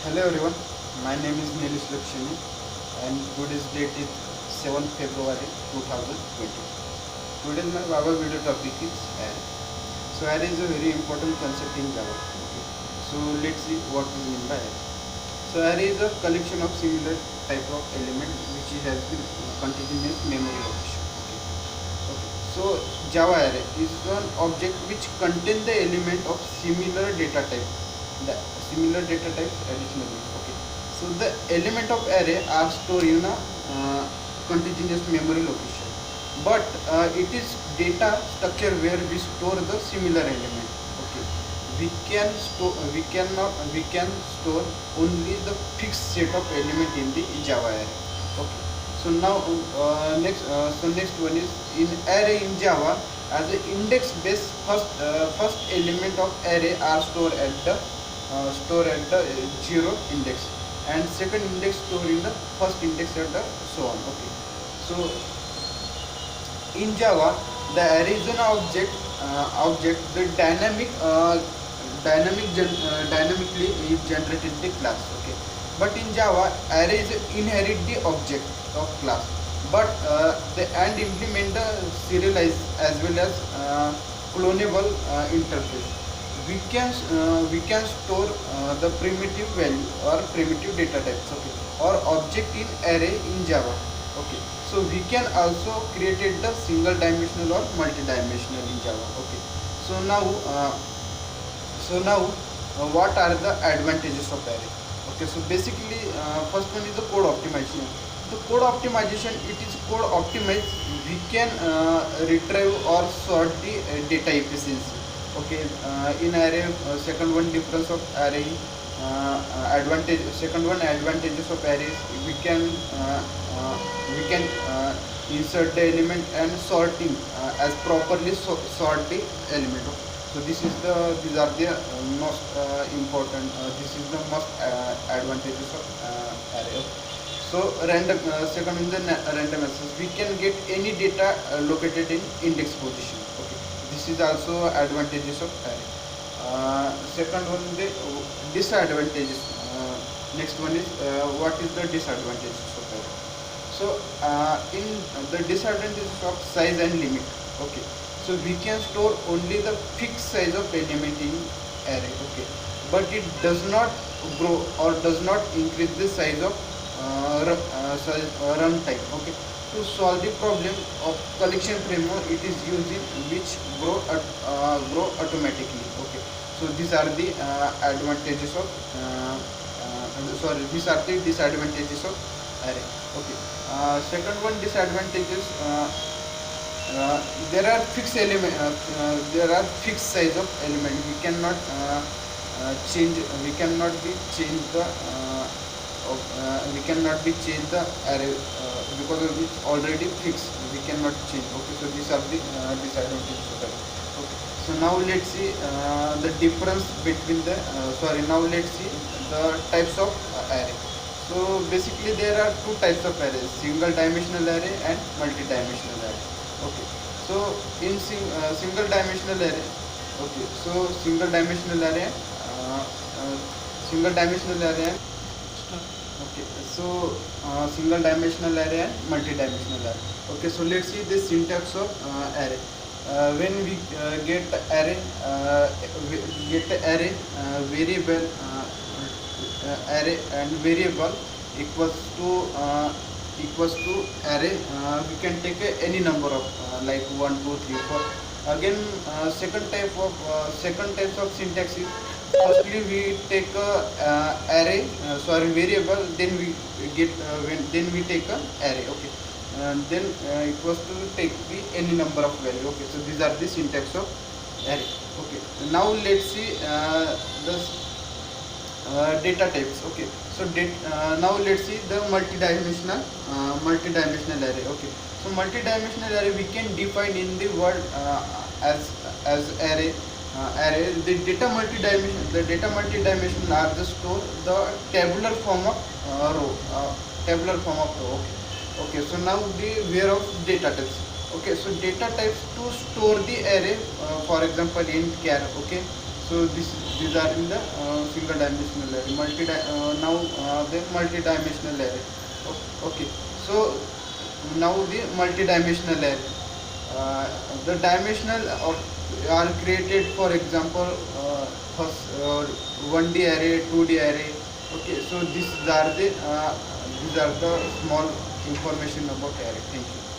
Hello everyone, my name is Nilesh Lakshmi and today's date is 7th February 2020. Today's my our video topic is array. So array is a very important concept in Java. Okay. So let's see what is meant by array. So array is a collection of similar type of element which has been continuous memory location. Okay. So Java array is an object which contain the element of similar data type. The similar data types additionally. Okay. So the element of array are stored in a continuous memory location, but it is data structure where we store the similar element. Okay. We can store only the fixed set of element in the Java array. Okay. So now next one is in array in Java as an index based first element of array are stored at the zero index, and second index stored in the first index at the so on. Okay. So in Java the array is an object the dynamically is generated the class. Okay. But in Java array is inherit the object of class, but and implement the serialized as well as clonable interface. We can store the primitive value or primitive data types. Okay, or object in array in Java. Okay, so we can also create the single dimensional or multi-dimensional in Java. Okay, so now what are the advantages of array? Okay, so basically first one is the code optimization. The code optimization, it is code optimized. We can retrieve or sort the data efficiency. Okay, in array second one difference of array advantages of arrays, we can insert the element and sorting as properly sort the element. So these are the most important this is the most advantages of array. So random second in the random access, we can get any data located in index position. Okay, this is also advantages of array. Second one, the disadvantages. Next one is what is the disadvantages of array? So in the disadvantages of size and limit. Okay, so we can store only the fixed size of element in array. Okay, but it does not grow or does not increase the size of runtime. Okay, to solve the problem of collection framework, it is using which grow automatically. Okay, so these are the advantages of these are the disadvantages of array. Okay, second one disadvantages. There are fixed element. There are fixed size of element. We cannot change. We cannot be change the. We cannot be change the array because it's already fixed. We cannot change. Okay, so these are the disadvantages of array. Okay, so now let's see the difference between the. Now let's see the types of array. So basically there are two types of arrays: single dimensional array and multi-dimensional array. Okay, so in single dimensional array. Okay, so single dimensional array. Okay, so single dimensional array and multi-dimensional array. Okay, so let's see the syntax of array. When we get array variable array and variable equals to array, we can take any number of like 1 2 3 4. Again second types of syntax is, firstly we take a variable, then we get then we take a array. Okay, and then equals to take the any number of value. Okay, so these are the syntax of array. Okay, now let's see the data types. Okay, so now let's see the multi-dimensional array. Okay, so multi-dimensional array we can define in the word as array. The data multi-dimensional are the store the tabular form of row. Okay, so now the where of data types. Okay, so data types to store the array, for example int char. Okay, So these are in the single dimensional array. Now the multi-dimensional array. Okay. So now the multi-dimensional array. Uh, the dimensional are created, for example, first 1D array, 2D array. Okay. So these are the small information about array. Thank you.